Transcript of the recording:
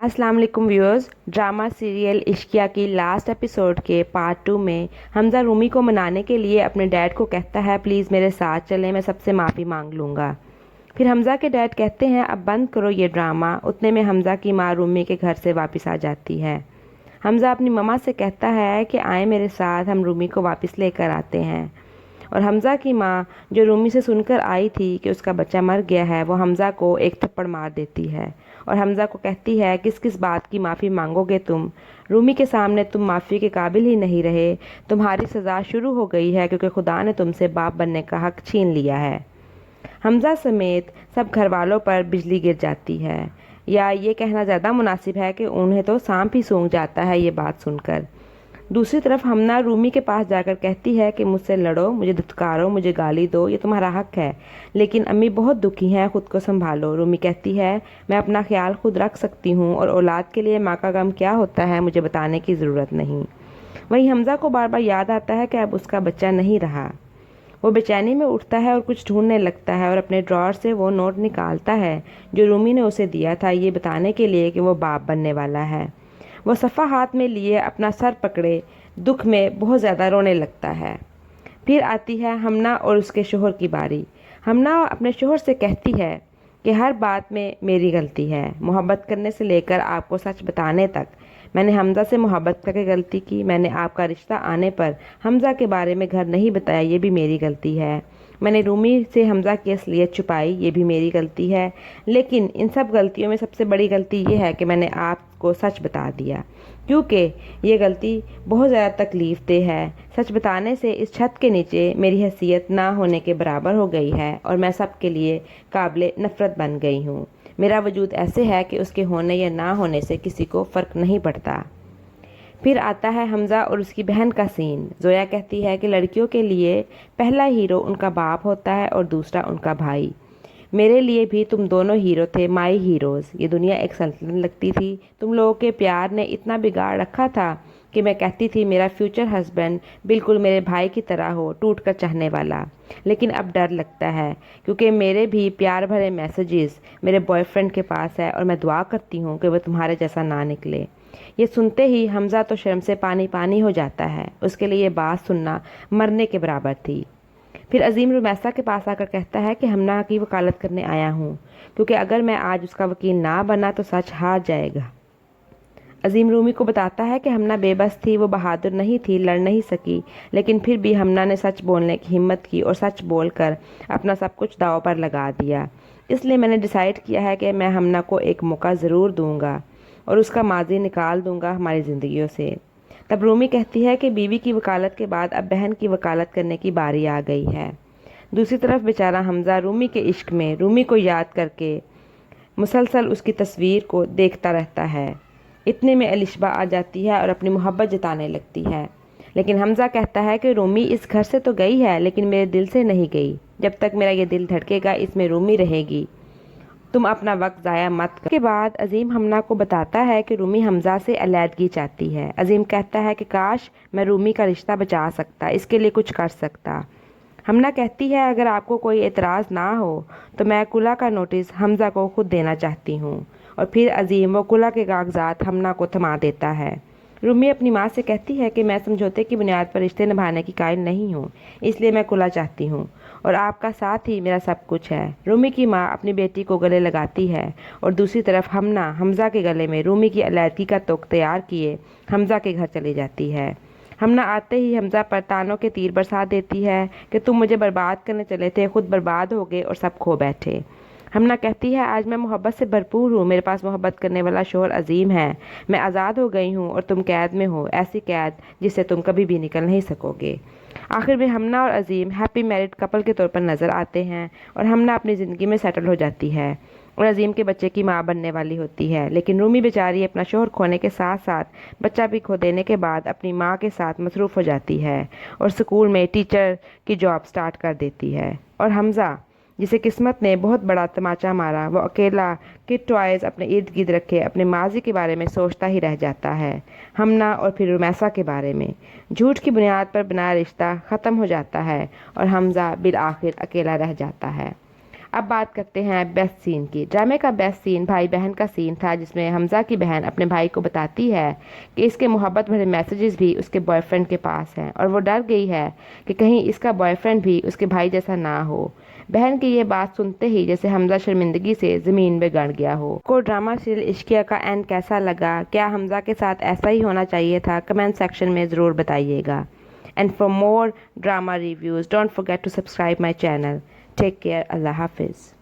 अस्सलाम वालेकुम viewers. Drama serial Ishqiya की लास्ट एपिसोड के पार्ट 2 में हमज़ा रूमी को मनाने के लिए अपने डैड को कहता है प्लीज़ मेरे साथ चलें, मैं सबसे माफ़ी मांग लूँगा। फिर हमज़ा के डैड कहते हैं अब बंद करो ये ड्रामा। उतने में हमज़ा की माँ रूमी के घर से वापस आ जाती है। हमज़ा अपनी मम्मा से कहता है कि आए मेरे साथ, हम रूमी को वापस लेकर आते हैं। और हमज़ा की माँ जो रूमी से सुनकर आई थी कि उसका बच्चा मर गया है, वो हमज़ा को एक थप्पड़ मार देती है और हमज़ा को कहती है किस किस बात की माफ़ी मांगोगे तुम? रूमी के सामने तुम माफ़ी के काबिल ही नहीं रहे। तुम्हारी सज़ा शुरू हो गई है क्योंकि खुदा ने तुमसे बाप बनने का हक छीन लिया है। हमज़ा समेत सब घर वालों पर बिजली गिर जाती है, या ये कहना ज़्यादा मुनासिब है कि उन्हें तो सांप ही सूंघ जाता है ये बात सुनकर। दूसरी तरफ हमना रूमी के पास जाकर कहती है कि मुझसे लड़ो, मुझे धुतकारो, मुझे गाली दो, ये तुम्हारा हक है, लेकिन अम्मी बहुत दुखी हैं, खुद को संभालो। रूमी कहती है मैं अपना ख्याल खुद रख सकती हूँ और औलाद के लिए माँ का गम क्या होता है मुझे बताने की ज़रूरत नहीं। वहीं हमज़ा को बार बार याद आता है कि अब उसका बच्चा नहीं रहा। वो बेचैनी में उठता है और कुछ ढूंढने लगता है और अपने ड्रॉर से वो नोट निकालता है जो रूमी ने उसे दिया था, ये बताने के लिए कि वो बाप बनने वाला है। वो सफ़ा हाथ में लिए अपना सर पकड़े दुख में बहुत ज़्यादा रोने लगता है। फिर आती है हमना और उसके शोहर की बारी। हमना अपने शोहर से कहती है कि हर बात में मेरी गलती है, मोहब्बत करने से लेकर आपको सच बताने तक। मैंने हमज़ा से मोहब्बत करके गलती की, मैंने आपका रिश्ता आने पर हमज़ा के बारे में घर नहीं बताया, ये भी मेरी गलती है। मैंने रूमी से हमज़ा की असलियत छुपाई, ये भी मेरी गलती है। लेकिन इन सब गलतियों में सबसे बड़ी गलती ये है कि मैंने आपको सच बता दिया, क्योंकि ये गलती बहुत ज़्यादा तकलीफ़ देह है। सच बताने से इस छत के नीचे मेरी हैसियत ना होने के बराबर हो गई है और मैं सब के लिए काबिल नफ़रत बन गई हूँ। मेरा वजूद ऐसे है कि उसके होने या ना होने से किसी को फ़र्क नहीं पड़ता। फिर आता है हमज़ा और उसकी बहन का सीन। जोया कहती है कि लड़कियों के लिए पहला हीरो उनका बाप होता है और दूसरा उनका भाई। मेरे लिए भी तुम दोनों हीरो थे, माई हीरोज़। ये दुनिया एक सल्तनत लगती थी। तुम लोगों के प्यार ने इतना बिगाड़ रखा था कि मैं कहती थी मेरा फ्यूचर हस्बैंड बिल्कुल मेरे भाई की तरह हो, टूट कर चाहने वाला। लेकिन अब डर लगता है क्योंकि मेरे भी प्यार भरे मैसेजेस मेरे बॉयफ्रेंड के पास है और मैं दुआ करती हूँ कि वह तुम्हारे जैसा ना निकले। ये सुनते ही हमज़ा तो शर्म से पानी पानी हो जाता है। उसके लिए ये बात सुनना मरने के बराबर थी। फिर अजीम रुमैसा के पास आकर कहता है कि हमना की वकालत करने आया हूँ, क्योंकि अगर मैं आज उसका वकील ना बना तो सच हार जाएगा। अजीम रूमी को बताता है कि हमना बेबस थी, वो बहादुर नहीं थी, लड़ नहीं सकी, लेकिन फिर भी हमना ने सच बोलने की हिम्मत की और सच बोलकर अपना सब कुछ दांव पर लगा दिया। इसलिए मैंने डिसाइड किया है कि मैं हमना को एक मौका ज़रूर दूंगा और उसका माजी निकाल दूंगा हमारी ज़िंदगियों से। तब रूमी कहती है कि बीवी की वकालत के बाद अब बहन की वकालत करने की बारी आ गई है। दूसरी तरफ बेचारा हमज़ा रूमी के इश्क में रूमी को याद करके मुसलसल उसकी तस्वीर को देखता रहता है। इतने में अलिशबा आ जाती है और अपनी मोहब्बत जताने लगती है, लेकिन हमज़ा कहता है कि रूमी इस घर से तो गई है लेकिन मेरे दिल से नहीं गई। जब तक मेरा ये दिल धड़केगा इसमें रूमी रहेगी, तुम अपना वक्त ज़ाया मत कर। के बाद अजीम हमना को बताता है कि रूमी हमज़ा से अलैदगी चाहती है। अजीम कहता है कि काश मैं रूमी का रिश्ता बचा सकता, इसके लिए कुछ कर सकता। हमना कहती है अगर आपको कोई एतराज़ ना हो तो मैं कुला का नोटिस हमज़ा को खुद देना चाहती हूँ। और फिर अजीम वो कुला के कागजात हमना को थमा देता है। रूमी अपनी माँ से कहती है कि मैं समझौते की बुनियाद पर रिश्ते निभाने की कायल नहीं हूँ, इसलिए मैं कुला चाहती हूँ और आपका साथ ही मेरा सब कुछ है। रूमी की माँ अपनी बेटी को गले लगाती है और दूसरी तरफ हमना हमज़ा के गले में रूमी की अलैदगी का तोक तैयार किए हमज़ा के घर चली जाती है। हमना आते ही हमज़ा पर तानों के तीर बरसा देती है कि तुम मुझे बर्बाद करने चले थे, खुद बर्बाद हो गए और सब खो बैठे। हमना कहती है आज मैं मोहब्बत से भरपूर हूँ, मेरे पास मोहब्बत करने वाला शोहर अजीम है, मैं आज़ाद हो गई हूँ और तुम कैद में हो, ऐसी कैद जिससे तुम कभी भी निकल नहीं सकोगे। आखिर में हमना और अजीम हैप्पी मैरिड कपल के तौर पर नज़र आते हैं और हमना अपनी ज़िंदगी में सेटल हो जाती है और अजीम के बच्चे की माँ बनने वाली होती है। लेकिन रूमी बेचारी अपना शोहर खोने के साथ साथ बच्चा भी खो देने के बाद अपनी माँ के साथ मसरूफ़ हो जाती है और स्कूल में टीचर की जॉब स्टार्ट कर देती है। और हमज़ा जिसे किस्मत ने बहुत बड़ा तमाचा मारा, वो अकेला किड टॉयज़ अपने इर्द गिर्द रखे अपने माजी के बारे में सोचता ही रह जाता है। हमना और फिर रुमैसा के बारे में झूठ की बुनियाद पर बनाया रिश्ता ख़त्म हो जाता है और हमज़ा बिल आखिर अकेला रह जाता है। اب بات کرتے ہیں بیسٹ سین کی۔ ڈرامے کا بیسٹ سین بھائی بہن کا سین تھا، جس میں حمزہ کی بہن اپنے بھائی کو بتاتی ہے کہ اس کے محبت بھرے میسیجز بھی اس کے بوائے فرینڈ کے پاس ہیں، اور وہ ڈر گئی ہے کہ کہیں اس کا بوائے فرینڈ بھی اس کے بھائی جیسا نہ ہو۔ بہن کی یہ بات سنتے ہی جیسے حمزہ شرمندگی سے زمین میں گڑ گیا ہو۔ کو ڈرامہ سیریل عشقیہ کا اینڈ کیسا لگا؟ کیا حمزہ کے ساتھ ایسا ہی ہونا چاہیے تھا؟ کمنٹ سیکشن میں ضرور بتائیے گا۔ And for more drama reviews don't forget to subscribe my channel. Take care. Allah حافظ.